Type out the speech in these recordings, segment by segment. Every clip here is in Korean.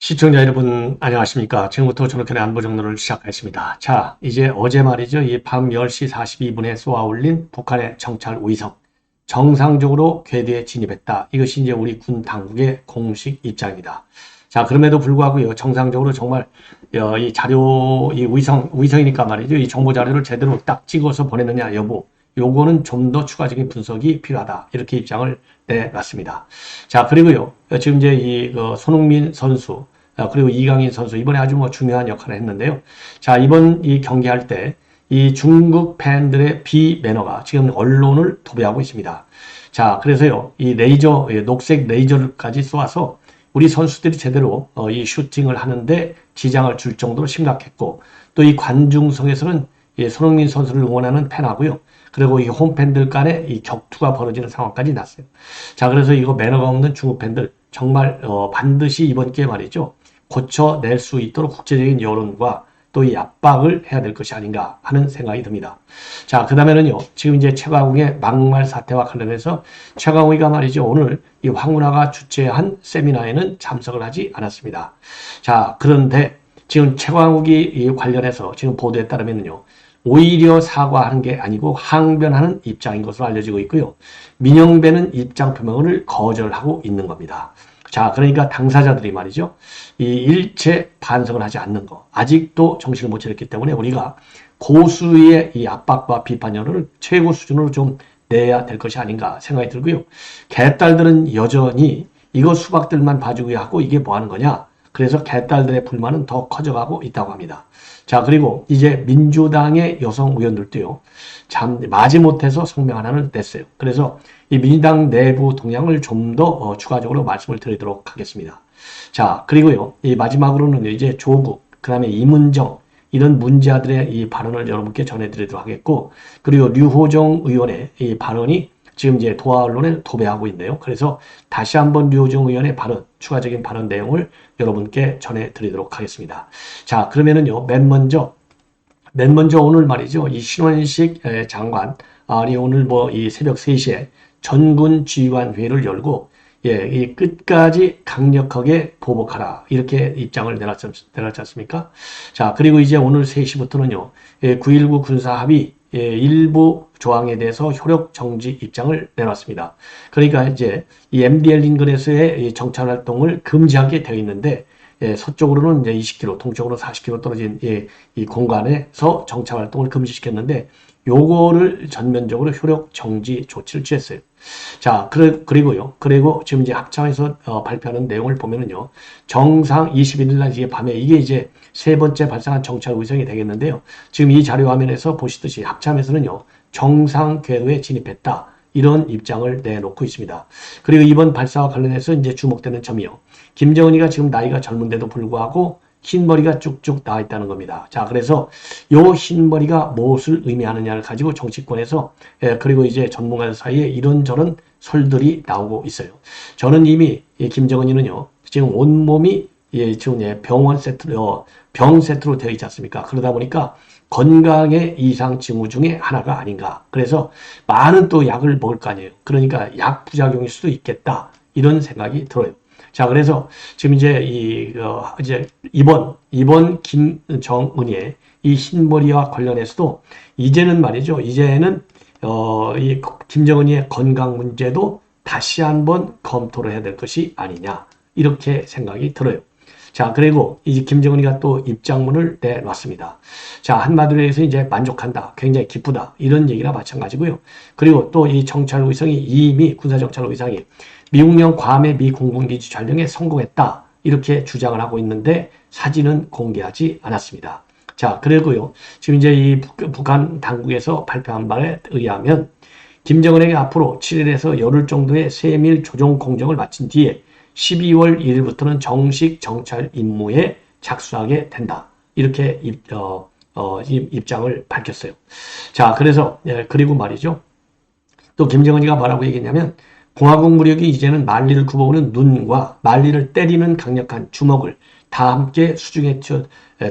시청자 여러분 안녕하십니까. 지금부터 저녁에 안보정론을 시작하겠습니다. 자, 이제 어제 말이죠. 이 밤 10시 42분에 쏘아올린 북한의 정찰 위성 정상적으로 궤도에 진입했다. 이것이 이제 우리 군 당국의 공식 입장입니다. 자, 그럼에도 불구하고요. 정상적으로 정말 이 자료, 이 위성이니까 말이죠. 이 정보 자료를 제대로 딱 찍어서 보내느냐 여부, 요거는 좀 더 추가적인 분석이 필요하다. 이렇게 입장을 내놨습니다. 자, 그리고요. 지금 이제 손흥민 선수, 그리고 이강인 선수 이번에 아주 중요한 역할을 했는데요. 자, 이번 이 경기할 때 이 중국 팬들의 비매너가 지금 언론을 도배하고 있습니다. 자, 그래서요, 이 레이저, 녹색 레이저까지 쏘아서 우리 선수들이 제대로 이 슈팅을 하는데 지장을 줄 정도로 심각했고, 또 이 관중석에서는 손흥민 선수를 응원하는 팬하고요. 그리고 이 홈팬들 간에 이 격투가 벌어지는 상황까지 났어요. 자, 그래서 이거 매너가 없는 중국 팬들 정말 반드시 이번 기회에 말이죠. 고쳐낼 수 있도록 국제적인 여론과 또 이 압박을 해야 될 것이 아닌가 하는 생각이 듭니다. 자, 그 다음에는요. 지금 이제 최강욱의 막말 사태와 관련해서 최강욱이가 말이죠. 오늘 이 황운하가 주최한 세미나에는 참석을 하지 않았습니다. 자, 그런데 지금 최강욱이 관련해서 지금 보도에 따르면요. 오히려 사과하는 게 아니고 항변하는 입장인 것으로 알려지고 있고요. 민영배는 입장 표명을 거절하고 있는 겁니다. 자, 그러니까 당사자들이 말이죠. 이 일체 반성을 하지 않는 거. 아직도 정신을 못 차렸기 때문에 우리가 고수의 이 압박과 비판 여론을 최고 수준으로 좀 내야 될 것이 아닌가 생각이 들고요. 개딸들은 여전히 이거 수박들만 봐주기 하고 이게 뭐 하는 거냐. 그래서 개딸들의 불만은 더 커져가고 있다고 합니다. 자, 그리고 이제 민주당의 여성 의원들도요. 참 마지못해서 성명 하나를 냈어요. 그래서 이 민주당 내부 동향을 좀 더 추가적으로 말씀을 드리도록 하겠습니다. 자, 그리고요. 이 마지막으로는 이제 조국, 그 다음에 이문정 이런 문제아들의 이 발언을 여러분께 전해드리도록 하겠고, 그리고 류호정 의원의 이 발언이 지금 이제 도하 언론에 도배하고 있네요. 그래서 다시 한번 류호정 의원의 발언, 추가적인 발언 내용을 여러분께 전해드리도록 하겠습니다. 자, 그러면은요, 맨 먼저 오늘 말이죠. 이 신원식 장관, 오늘 이 새벽 3시에 전군 지휘관 회의를 열고, 이 끝까지 강력하게 보복하라. 이렇게 입장을 내놨지 않습니까? 자, 그리고 이제 오늘 3시부터는요, 9.19 군사합의 일부 조항에 대해서 효력 정지 입장을 내놨습니다. 그러니까 이제 이 MDL 인근에서의 정찰 활동을 금지하게 되어 있는데, 서쪽으로는 이제 20km, 동쪽으로 40km 떨어진 이 공간에서 정찰 활동을 금지시켰는데, 요거를 전면적으로 효력 정지 조치를 취했어요. 자, 그리고요. 그리고 지금 이제 합참에서 발표하는 내용을 보면은요. 정상 21일 날 이게 밤에 이게 이제 세 번째 발사한 정찰 위성이 되겠는데요. 지금 이 자료 화면에서 보시듯이 합참에서는요. 정상 궤도에 진입했다. 이런 입장을 내놓고 있습니다. 그리고 이번 발사와 관련해서 이제 주목되는 점이요. 김정은이가 지금 나이가 젊은데도 불구하고 흰머리가 쭉쭉 나와 있다는 겁니다. 자, 그래서 요 흰머리가 무엇을 의미하느냐를 가지고 정치권에서 그리고 이제 전문가들 사이에 이런저런 설들이 나오고 있어요. 저는 이미 김정은이는요. 지금 온몸이 지금 병원 세트로 병 세트로 되어 있지 않습니까? 그러다 보니까 건강의 이상 징후 중에 하나가 아닌가. 그래서 많은 또 약을 먹을 거 아니에요. 그러니까 약 부작용일 수도 있겠다. 이런 생각이 들어요. 자, 그래서 지금 이제 이제 이번 김정은의 이 흰머리와 관련해서도 이제는 말이죠. 이제는 이 김정은의 건강 문제도 다시 한번 검토를 해야 될 것이 아니냐. 이렇게 생각이 들어요. 자, 그리고 이제 김정은이가 또 입장문을 내놨습니다. 자, 한마디로 해서 이제 만족한다. 굉장히 기쁘다. 이런 얘기나 마찬가지고요. 그리고 또 이 정찰 위성이 이미 군사정찰 위성이 미국령 괌의 미 공군기지 촬영에 성공했다. 이렇게 주장을 하고 있는데 사진은 공개하지 않았습니다. 자, 그리고요. 지금 이제 이 북한 당국에서 발표한 바에 의하면 김정은에게 앞으로 7일에서 열흘 정도의 세밀 조정 공정을 마친 뒤에 12월 1일부터는 정식 정찰 임무에 착수하게 된다. 이렇게 입장을 밝혔어요. 자, 그래서 그리고 말이죠. 또 김정은이가 뭐라고 얘기했냐면 공화국 무력이 이제는 만리를 굽어오는 눈과 만리를 때리는 강력한 주먹을 다 함께 수중에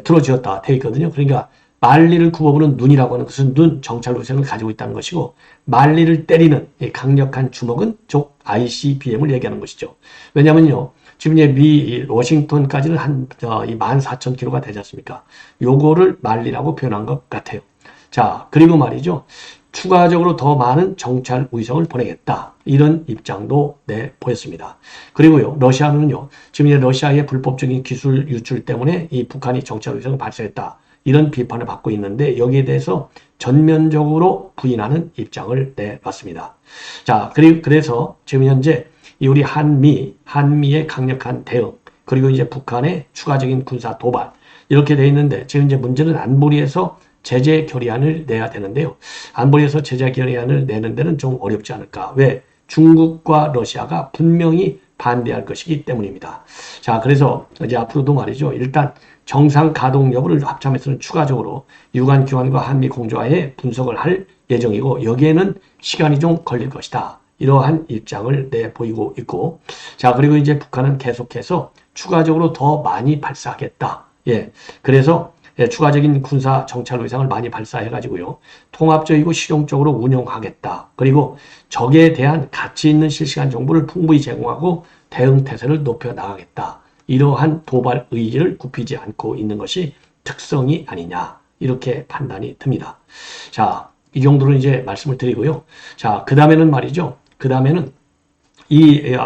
틀어쥐었다 되어 있거든요. 그러니까 만리를 굽어오는 눈이라고 하는 것은 눈 정찰로생을 가지고 있다는 것이고, 만리를 때리는 강력한 주먹은 즉 ICBM을 얘기하는 것이죠. 왜냐면요, 지금 이제 미 워싱턴까지는 한 14,000km가 되지 않습니까? 요거를 만리라고 표현한 것 같아요. 자, 그리고 말이죠. 추가적으로 더 많은 정찰 위성을 보내겠다. 이런 입장도 내보였습니다. 그리고요, 러시아는요, 지금 이제 러시아의 불법적인 기술 유출 때문에 이 북한이 정찰 위성을 발사했다. 이런 비판을 받고 있는데, 여기에 대해서 전면적으로 부인하는 입장을 내놨습니다. 자, 그래서 지금 현재 우리 한미의 강력한 대응, 그리고 이제 북한의 추가적인 군사 도발, 이렇게 돼 있는데, 지금 이제 문제는 안보리에서 제재 결의안을 내야 되는데요. 안보리에서 제재 결의안을 내는 데는 좀 어렵지 않을까. 왜? 중국과 러시아가 분명히 반대할 것이기 때문입니다. 자, 그래서 이제 앞으로도 말이죠. 일단 정상 가동 여부를 합참에서는 추가적으로 유관기관과 한미 공조하에 분석을 할 예정이고, 여기에는 시간이 좀 걸릴 것이다. 이러한 입장을 내보이고 있고, 자, 그리고 이제 북한은 계속해서 추가적으로 더 많이 발사하겠다. 예, 그래서 추가적인 군사 정찰 위상을 많이 발사해가지고요, 통합적이고 실용적으로 운영하겠다. 그리고 적에 대한 가치 있는 실시간 정보를 풍부히 제공하고 대응 태세를 높여 나가겠다. 이러한 도발 의지를 굽히지 않고 있는 것이 특성이 아니냐, 이렇게 판단이 듭니다. 자, 이 정도로 이제 말씀을 드리고요. 자, 그 다음에는 말이죠. 그 다음에는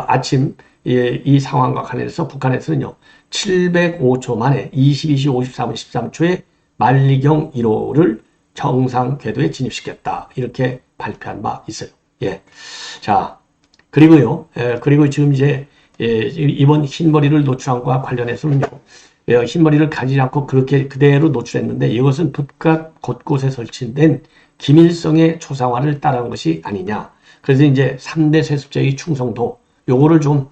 아침 이 상황과 관련해서 북한에서는요, 705초 만에 22시 54분 13초에 만리경 1호를 정상 궤도에 진입시켰다. 이렇게 발표한 바 있어요. 예. 자, 그리고요, 그리고 지금 이제 이번 흰머리를 노출한 것과 관련해서는요, 흰머리를 가지지 않고 그렇게 그대로 노출했는데, 이것은 북각 곳곳에 설치된 김일성의 초상화를 따라한 것이 아니냐. 그래서 이제 3대 세습제의 충성도, 요거를 좀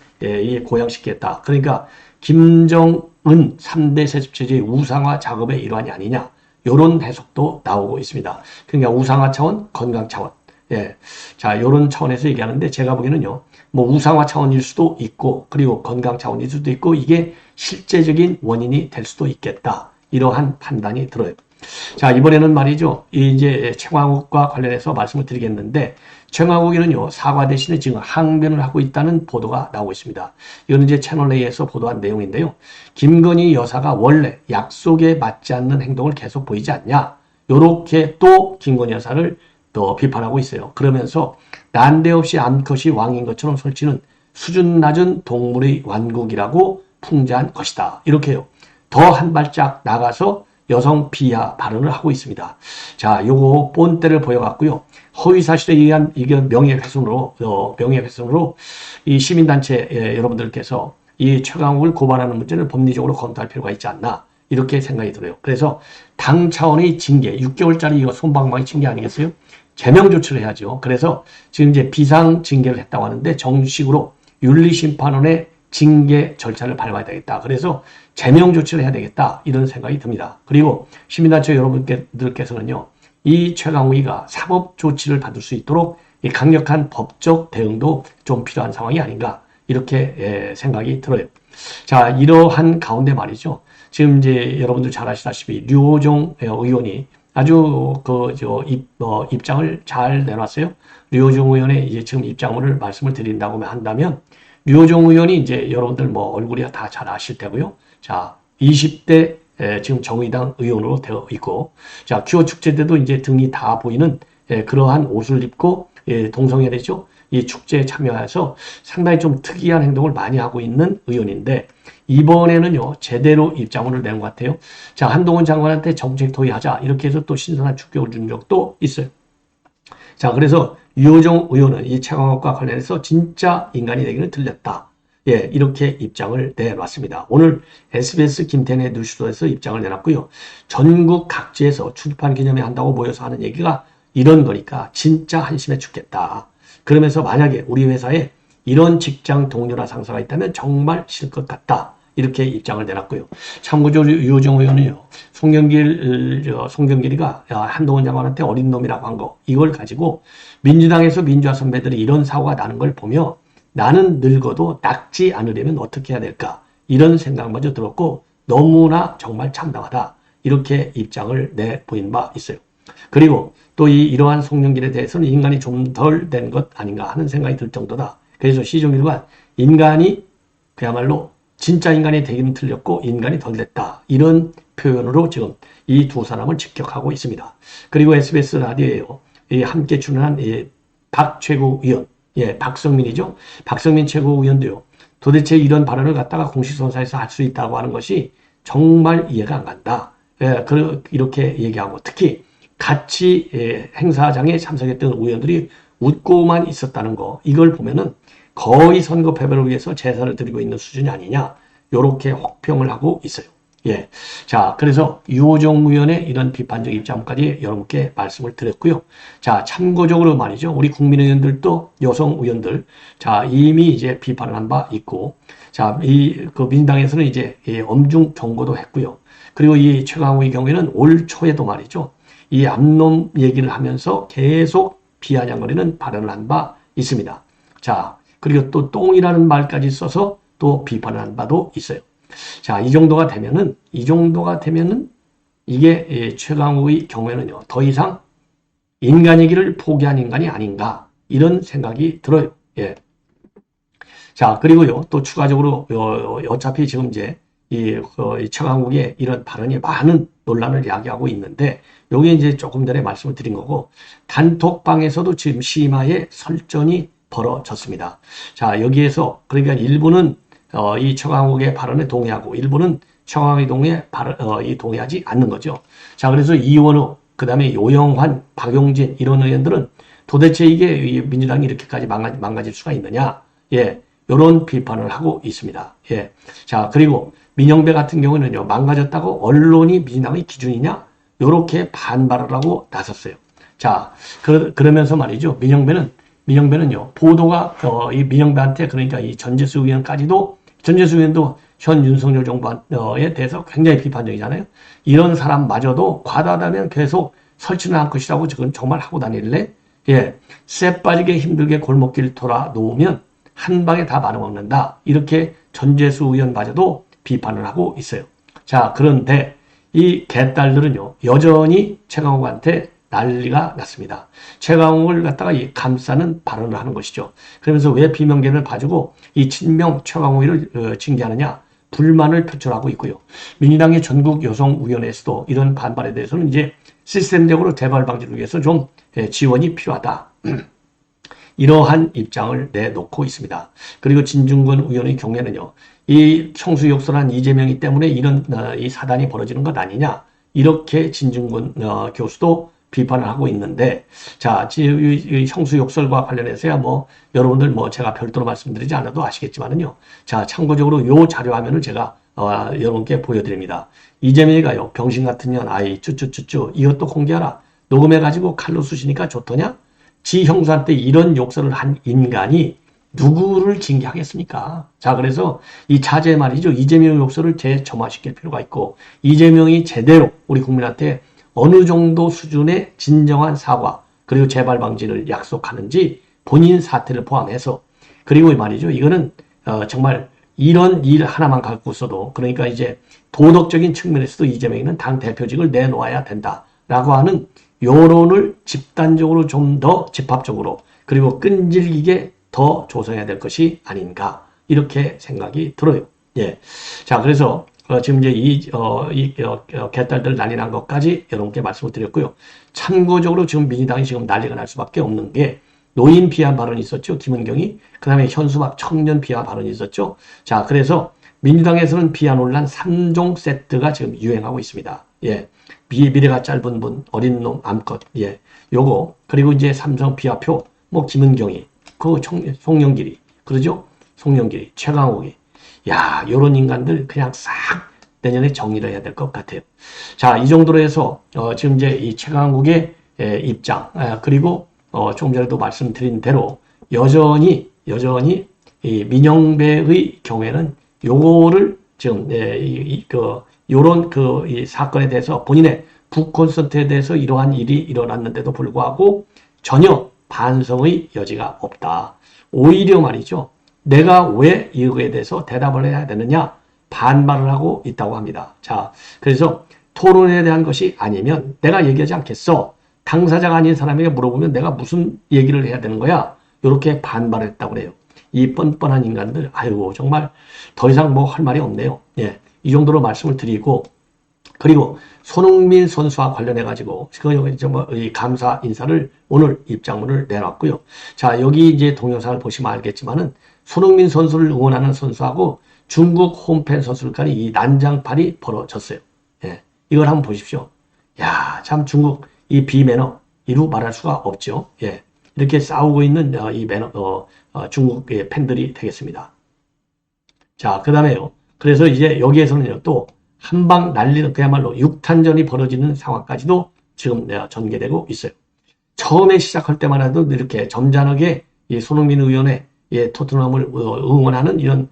고양시켰다. 그러니까 김정은 3대 세습체제의 우상화 작업의 일환이 아니냐, 요런 해석도 나오고 있습니다. 그러니까 우상화 차원, 건강 차원. 예. 자, 요런 차원에서 얘기하는데, 제가 보기에는요, 뭐 우상화 차원일 수도 있고, 그리고 건강 차원일 수도 있고, 이게 실제적인 원인이 될 수도 있겠다. 이러한 판단이 들어요. 자, 이번에는 말이죠, 이제 최광욱과 관련해서 말씀을 드리겠는데, 최광욱이는요, 사과 대신에 지금 항변을 하고 있다는 보도가 나오고 있습니다. 이거는 이제 채널A에서 보도한 내용인데요. 김건희 여사가 원래 약속에 맞지 않는 행동을 계속 보이지 않냐, 요렇게 또 김건희 여사를 또 비판하고 있어요. 그러면서 난데없이 암컷이 왕인 것처럼 설치는 수준 낮은 동물의 완국이라고 풍자한 것이다. 이렇게요. 더 한 발짝 나가서 여성 비하 발언을 하고 있습니다. 자, 요거 본때를 보여갖고요, 허위사실에 의한 이게 명예훼손으로 이 시민단체 여러분들께서 이 최강욱을 고발하는 문제를 법리적으로 검토할 필요가 있지 않나, 이렇게 생각이 들어요. 그래서 당 차원의 징계, 6개월짜리 이거 솜방망이 징계 아니겠어요? 제명 조치를 해야죠. 그래서 지금 이제 비상 징계를 했다고 하는데, 정식으로 윤리심판원의 징계 절차를 밟아야 되겠다. 그래서 제명 조치를 해야 되겠다. 이런 생각이 듭니다. 그리고 시민단체 여러분들께서는요, 이 최강욱이가 사법 조치를 받을 수 있도록 이 강력한 법적 대응도 좀 필요한 상황이 아닌가, 이렇게 생각이 들어요. 자, 이러한 가운데 말이죠, 지금 이제 여러분들 잘 아시다시피 류호정 의원이 아주 입장을 잘 내놨어요. 류호정 의원의 이제 지금 입장을 말씀을 드린다고 한다면, 류호정 의원이 이제 여러분들 뭐 얼굴이 다 잘 아실 테고요. 자, 20대 지금 정의당 의원으로 되어 있고, 자, 퀴어 축제 때도 이제 등이 다 보이는 그러한 옷을 입고 동성애되죠, 이 축제에 참여해서 상당히 좀 특이한 행동을 많이 하고 있는 의원인데, 이번에는요, 제대로 입장문을 낸 것 같아요. 자, 한동훈 장관한테 정책 토의하자, 이렇게 해서 또 신선한 축격을 준 적도 있어요. 자, 그래서 류호정 의원은 이 최강욱과 관련해서 진짜 인간이 되기는 틀렸다. 예, 이렇게 입장을 내놨습니다. 오늘 SBS 김태내 뉴스에서 입장을 내놨고요. 전국 각지에서 출판 기념회 한다고 모여서 하는 얘기가 이런 거니까 진짜 한심해 죽겠다. 그러면서 만약에 우리 회사에 이런 직장 동료나 상사가 있다면 정말 싫을 것 같다. 이렇게 입장을 내놨고요. 참고로 류호정 의원은요, 송경길이가 한동훈 장관한테 어린 놈이라고 한 거, 이걸 가지고 민주당에서 민주화 선배들이 이런 사고가 나는 걸 보며 나는 늙어도 늙지 않으려면 어떻게 해야 될까? 이런 생각마저 들었고 너무나 정말 참담하다. 이렇게 입장을 내보인 바 있어요. 그리고 또 이러한 송영길에 대해서는 인간이 좀 덜 된 것 아닌가 하는 생각이 들 정도다. 그래서 시종일관 인간이 그야말로 진짜 인간이 되기는 틀렸고 인간이 덜 됐다. 이런 표현으로 지금 이 두 사람을 직격하고 있습니다. 그리고 SBS 라디오에요. 함께 출연한 박 최고위원, 박성민이죠. 박성민 최고위원도요. 도대체 이런 발언을 갖다가 공식선사에서 할 수 있다고 하는 것이 정말 이해가 안 간다. 이렇게 얘기하고 특히 같이 행사장에 참석했던 의원들이 웃고만 있었다는 거 이걸 보면은 거의 선거 패배를 위해서 제사를 드리고 있는 수준이 아니냐 이렇게 혹평을 하고 있어요. 자, 그래서 유호정 의원의 이런 비판적 입장까지 여러분께 말씀을 드렸고요. 자, 참고적으로 말이죠. 우리 국민의원들도 여성 의원들, 자, 이미 이제 비판을 한 바 있고, 자, 그 민당에서는 이제 엄중 경고도 했고요. 그리고 이 최강욱의 경우에는 올 초에도 말이죠. 이 암놈 얘기를 하면서 계속 비아냥거리는 발언을 한 바 있습니다. 자, 그리고 또 똥이라는 말까지 써서 또 비판을 한 바도 있어요. 자, 이 정도가 되면은 이게 최강욱의 경우에는요, 더 이상 인간이기를 포기한 인간이 아닌가, 이런 생각이 들어요. 자, 그리고요, 또 추가적으로, 어차피 지금 이제, 이 최강욱의 이런 발언이 많은 논란을 야기하고 있는데, 요게 이제 조금 전에 말씀을 드린 거고, 단톡방에서도 지금 심하게 설전이 벌어졌습니다. 자, 여기에서, 그러니까 일부는 이 최강욱의 발언에 동의하고 일부는 최강욱의 동의하지 않는 거죠. 자, 그래서 이원우, 그 다음에 요영환, 박용진 이런 의원들은 도대체 이게 민주당이 이렇게까지 망가질 수가 있느냐? 이런 비판을 하고 있습니다. 자, 그리고 민영배 같은 경우는요, 망가졌다고 언론이 민주당의 기준이냐? 이렇게 반발을 하고 나섰어요. 자, 그러면서 말이죠. 민영배는요, 보도가, 이 민영배한테, 그러니까 이 전재수 의원까지도, 전재수 의원도 현 윤석열 정부에 대해서 굉장히 비판적이잖아요. 이런 사람마저도 과다하다면 계속 설치는 할 것이라고 지금 정말 하고 다닐래? 쇠 빠지게 힘들게 골목길 돌아 놓으면 한 방에 다 말아먹는다. 이렇게 전재수 의원마저도 비판을 하고 있어요. 자, 그런데 이 개딸들은요, 여전히 최강욱한테 난리가 났습니다. 최강욱을 갖다가 감싸는 발언을 하는 것이죠. 그러면서 왜 비명계를 봐주고 이 친명 최강욱을 징계하느냐 불만을 표출하고 있고요. 민주당의 전국 여성위원회에서도 이런 반발에 대해서는 이제 시스템적으로 재발 방지를 위해서 좀 지원이 필요하다. 이러한 입장을 내놓고 있습니다. 그리고 진중권 의원의 경우에는요, 이 청수욕설한 이재명이 때문에 이런 이 사단이 벌어지는 것 아니냐, 이렇게 진중권 교수도 비판을 하고 있는데, 자, 이 형수욕설과 관련해서야 여러분들 제가 별도로 말씀드리지 않아도 아시겠지만은요. 자, 참고적으로 요 자료 화면을 제가, 여러분께 보여드립니다. 이재명이가요, 병신 같은 년, 아이, 쭈쭈쭈쭈, 이것도 공개하라. 녹음해가지고 칼로 쑤시니까 좋더냐? 지 형수한테 이런 욕설을 한 인간이 누구를 징계하겠습니까? 자, 그래서 이 자제 말이죠. 이재명 욕설을 재점화시킬 필요가 있고, 이재명이 제대로 우리 국민한테 어느 정도 수준의 진정한 사과 그리고 재발 방지를 약속하는지 본인 사태를 포함해서 그리고 말이죠. 이거는 정말 이런 일 하나만 갖고 있어도 그러니까 이제 도덕적인 측면에서도 이재명이는 당 대표직을 내놓아야 된다라고 하는 여론을 집단적으로 좀 더 집합적으로 그리고 끈질기게 더 조성해야 될 것이 아닌가 이렇게 생각이 들어요. 자, 그래서 지금 이제 개딸들 난리 난 것까지 여러분께 말씀을 드렸고요. 참고적으로 지금 민주당이 지금 난리가 날 수밖에 없는 게 노인 비하 발언이 있었죠. 김은경이. 그 다음에 현수막 청년 비하 발언이 있었죠. 자, 그래서 민주당에서는 비하 논란 3종 세트가 지금 유행하고 있습니다. 미래가 짧은 분, 어린 놈, 암컷. 요거. 그리고 이제 삼성 비하표, 김은경이, 송영길이. 그러죠? 송영길이, 최강욱이. 야, 요런 인간들 그냥 싹 내년에 정리를 해야 될 것 같아요. 자, 이 정도로 해서, 지금 이제 이 최강욱의 입장, 그리고, 조금 전에도 말씀드린 대로, 여전히 이 민영배의 경우에는 요거를 지금, 요런 이 사건에 대해서 본인의 북콘서트에 대해서 이러한 일이 일어났는데도 불구하고 전혀 반성의 여지가 없다. 오히려 말이죠. 내가 왜 이거에 대해서 대답을 해야 되느냐? 반발을 하고 있다고 합니다. 자, 그래서 토론에 대한 것이 아니면 내가 얘기하지 않겠어. 당사자가 아닌 사람에게 물어보면 내가 무슨 얘기를 해야 되는 거야? 이렇게 반발했다고 그래요. 이 뻔뻔한 인간들, 아이고, 정말 더 이상 뭐 할 말이 없네요. 예, 이 정도로 말씀을 드리고, 그리고 손흥민 선수와 관련해가지고, 이 감사 인사를 오늘 입장문을 내놨고요. 자, 여기 이제 동영상을 보시면 알겠지만은, 손흥민 선수를 응원하는 선수하고 중국 홈팬 선수들 간에 이 난장판이 벌어졌어요. 예, 이걸 한번 보십시오. 야, 참 중국 이 비매너, 이루 말할 수가 없죠. 예, 이렇게 싸우고 있는 이 매너, 중국의 팬들이 되겠습니다. 자, 그 다음에요. 그래서 이제 여기에서는요, 또 한방 날리는 그야말로 육탄전이 벌어지는 상황까지도 지금 전개되고 있어요. 처음에 시작할 때만 해도 이렇게 점잖하게 이 손흥민 의원의 토트넘을 응원하는 이런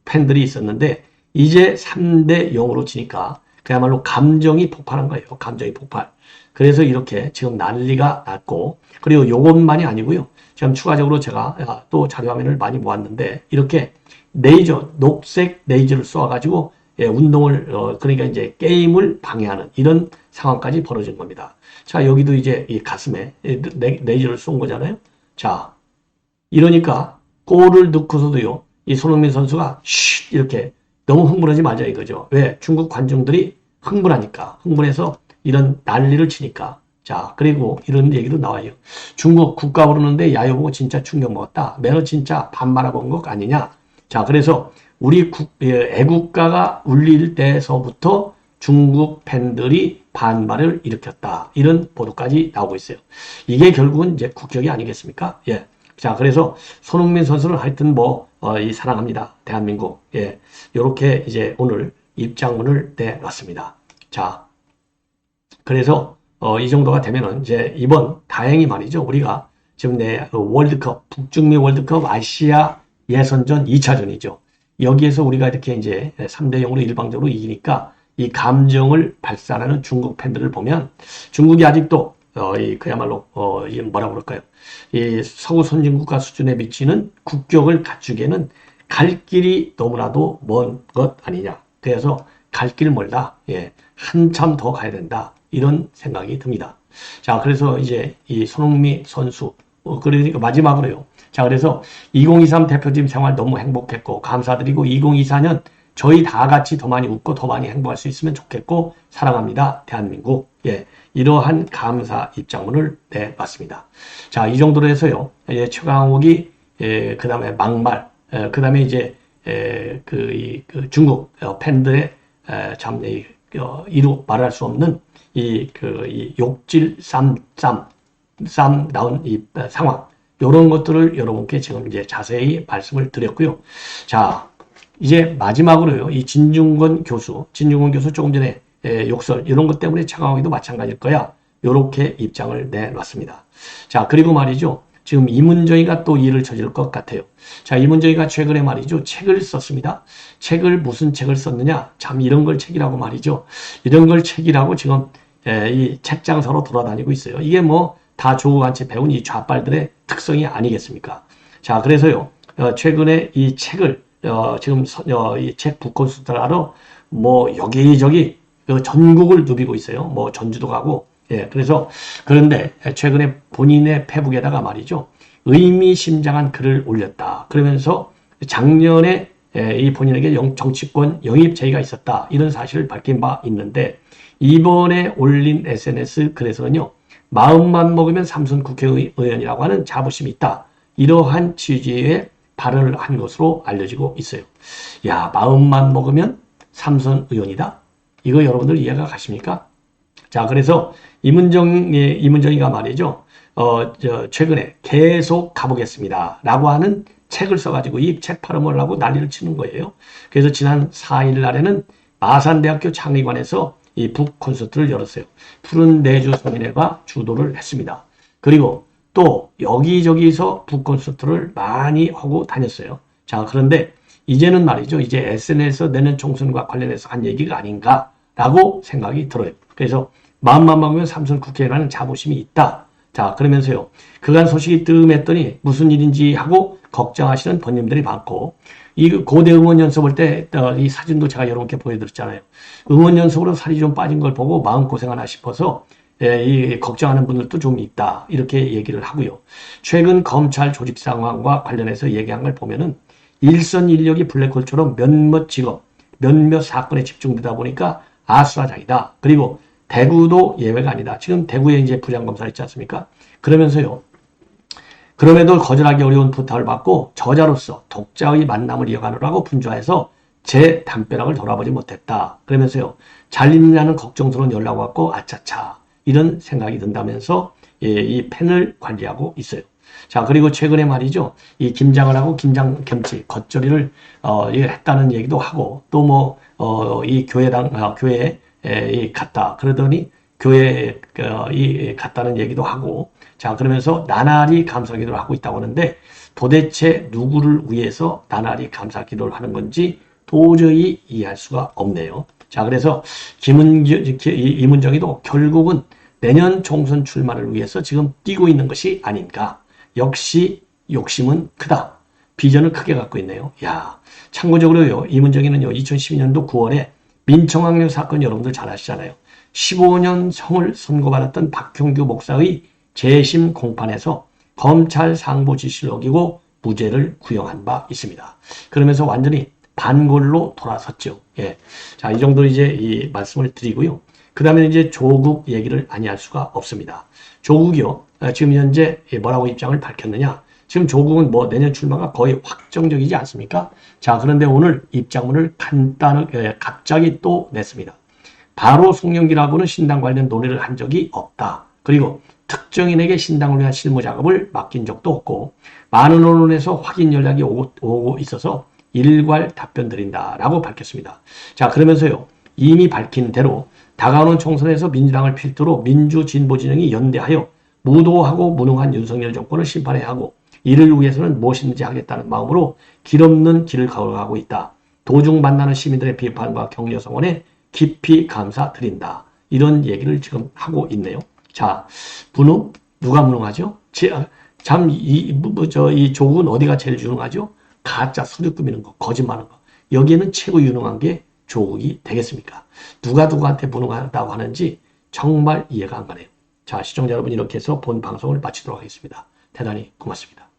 팬들이 있었는데, 이제 3대 0으로 지니까 그야말로 감정이 폭발한 거예요. 감정이 폭발. 그래서 이렇게 지금 난리가 났고, 그리고 요것만이 아니고요. 지금 추가적으로 제가 또 자료화면을 많이 모았는데, 이렇게 레이저, 녹색 레이저를 쏘아가지고 운동을, 그러니까 이제 게임을 방해하는 이런 상황까지 벌어진 겁니다. 자, 여기도 이제 이 가슴에 레이저를 쏜 거잖아요. 자, 이러니까 골을 넣고서도요, 이 손흥민 선수가 쉿 이렇게 너무 흥분하지 말자 이거죠. 왜? 중국 관중들이 흥분하니까, 흥분해서 이런 난리를 치니까. 자, 그리고 이런 얘기도 나와요. 중국 국가 부르는데 야유 보고 진짜 충격 먹었다. 매너 진짜 밥 말아본 것 아니냐. 자, 그래서 우리 애국가가 울릴 때서부터 중국 팬들이 반발을 일으켰다. 이런 보도까지 나오고 있어요. 이게 결국은 이제 국격이 아니겠습니까? 예. 자, 그래서 손흥민 선수는 하여튼 이 사랑합니다. 대한민국. 예. 요렇게 이제 오늘 입장문을 내놨습니다. 자, 그래서 이 정도가 되면은 이제 이번 다행히 말이죠. 우리가 지금 월드컵, 북중미 월드컵 아시아 예선전 2차전이죠. 여기에서 우리가 이렇게 이제 3대 0으로 일방적으로 이기니까 이 감정을 발산하는 중국 팬들을 보면 중국이 아직도 그야말로 이 뭐라 그럴까요? 이 서구 선진국가 수준에 미치는 국격을 갖추기에는 갈 길이 너무나도 먼 것 아니냐. 그래서 갈 길 멀다. 예, 한참 더 가야 된다. 이런 생각이 듭니다. 자, 그래서 이제 이 손흥민 선수, 그러니까 마지막으로요. 자, 그래서 2023 대표팀 생활 너무 행복했고 감사드리고 2024년 저희 다 같이 더 많이 웃고 더 많이 행복할 수 있으면 좋겠고 사랑합니다. 대한민국. 예, 이러한 감사 입장문을 내봤습니다. 자, 이 정도로 해서요. 최강욱이 그 다음에 막말, 그 다음에 이제 그 중국 팬들의 참 이루 말할 수 없는 이 욕질 쌈 나온 이 상황, 이런 것들을 여러분께 지금 이제 자세히 말씀을 드렸고요. 자, 이제 마지막으로요, 이 진중권 교수 조금 전에 욕설 이런 것 때문에 차가우기도 마찬가지일 거야. 요렇게 입장을 내놨습니다. 자, 그리고 말이죠. 지금 이문정이가 또 일을 저지를 것 같아요. 자, 이문정이가 최근에 말이죠. 책을 썼습니다. 무슨 책을 썼느냐? 참 이런 걸 책이라고 말이죠. 이런 걸 책이라고 지금 이 책장서로 돌아다니고 있어요. 이게 뭐 다 조국한테 배운 이 좌빨들의 특성이 아니겠습니까? 자, 그래서요. 최근에 이 책을 지금 이 책 북콘서트하러 여기저기 전국을 누비고 있어요. 전주도 가고. 예, 그런데 최근에 본인의 페북에다가 말이죠. 의미심장한 글을 올렸다. 그러면서 작년에 이 본인에게 정치권 영입 제의가 있었다. 이런 사실을 밝힌 바 있는데 이번에 올린 SNS 글에서는요. 마음만 먹으면 삼선 국회의원이라고 하는 자부심이 있다. 이러한 취지의 발언을 한 것으로 알려지고 있어요. 야, 마음만 먹으면 삼선 의원이다? 이거 여러분들 이해가 가십니까? 자, 그래서 이문정이가 말이죠. 최근에 계속 가보겠습니다. 라고 하는 책을 써가지고 이 책 팔음을 하고 난리를 치는 거예요. 그래서 지난 4일 날에는 마산대학교 창의관에서 이 북 콘서트를 열었어요. 푸른 내주 소민회가 주도를 했습니다. 그리고 또 여기저기서 북 콘서트를 많이 하고 다녔어요. 자, 그런데 이제는 말이죠. 이제 SNS에서 내년 총선과 관련해서 한 얘기가 아닌가라고 생각이 들어요. 그래서 마음만 먹으면 삼선 국회의원이라는 자부심이 있다. 자, 그러면서요. 그간 소식이 뜸했더니 무슨 일인지 하고 걱정하시는 번님들이 많고, 이 고대 응원 연습 볼 때 이 사진도 제가 여러분께 보여드렸잖아요. 응원 연습으로 살이 좀 빠진 걸 보고 마음고생하나 싶어서 이 걱정하는 분들도 좀 있다, 이렇게 얘기를 하고요. 최근 검찰 조직 상황과 관련해서 얘기한 걸 보면은 일선 인력이 블랙홀처럼 몇몇 직업, 몇몇 사건에 집중되다 보니까 아수라장이다. 그리고 대구도 예외가 아니다. 지금 대구에 이제 부장검사 있지 않습니까? 그러면서요, 그럼에도 거절하기 어려운 부탁을 받고 저자로서 독자의 만남을 이어가느라고 분주해서 제 담벼락을 돌아보지 못했다. 그러면서요, 잘리느냐는 걱정스러운 연락 왔고 아차차 이런 생각이 든다면서 이 팬을 관리하고 있어요. 자, 그리고 최근에 말이죠, 이 김장을 하고 김장 겸치 겉절이를 했다는 얘기도 하고, 또 뭐 이 교회에 갔다 그러더니 교회에 갔다는 얘기도 하고, 자, 그러면서 나날이 감사 기도를 하고 있다고 하는데 도대체 누구를 위해서 나날이 감사 기도를 하는 건지 도저히 이해할 수가 없네요. 자, 그래서 이문정이도 결국은 내년 총선 출마를 위해서 지금 뛰고 있는 것이 아닌가. 역시 욕심은 크다. 비전을 크게 갖고 있네요. 야, 참고적으로요, 이문정이는요, 2012년도 9월에 민청학령 사건 여러분들 잘 아시잖아요. 15년 형을 선고받았던 박형규 목사의 재심 공판에서 검찰 상부 지시를 어기고 무죄를 구형한 바 있습니다. 그러면서 완전히 반골로 돌아섰죠. 예. 자, 이 정도 이제 이 말씀을 드리고요. 그 다음에 이제 조국 얘기를 아니할 수가 없습니다. 조국이요, 지금 현재 뭐라고 입장을 밝혔느냐. 지금 조국은 뭐 내년 출마가 거의 확정적이지 않습니까? 자, 그런데 오늘 입장문을 갑자기 또 냈습니다. 바로 송영길하고는 신당 관련 논의를 한 적이 없다. 그리고 특정인에게 신당을 위한 실무 작업을 맡긴 적도 없고, 많은 언론에서 확인 연락이 오고 있어서 일괄 답변 드린다라고 밝혔습니다. 자, 그러면서요, 이미 밝힌 대로 다가오는 총선에서 민주당을 필두로 민주진보 진영이 연대하여 무도하고 무능한 윤석열 정권을 심판해야 하고, 이를 위해서는 무엇이든지 하겠다는 마음으로 길없는 길을 걸어가고 있다. 도중 만나는 시민들의 비판과 격려 성원에 깊이 감사드린다. 이런 얘기를 지금 하고 있네요. 자, 무능? 누가 무능하죠? 이 조국은 어디가 제일 유능하죠? 가짜 서류 꾸미는 거, 거짓말하는 거. 여기에는 최고 유능한 게 조국이 되겠습니까? 누가 누구한테 무능하다고 하는지 정말 이해가 안 가네요. 자, 시청자 여러분, 이렇게 해서 본 방송을 마치도록 하겠습니다. 대단히 고맙습니다.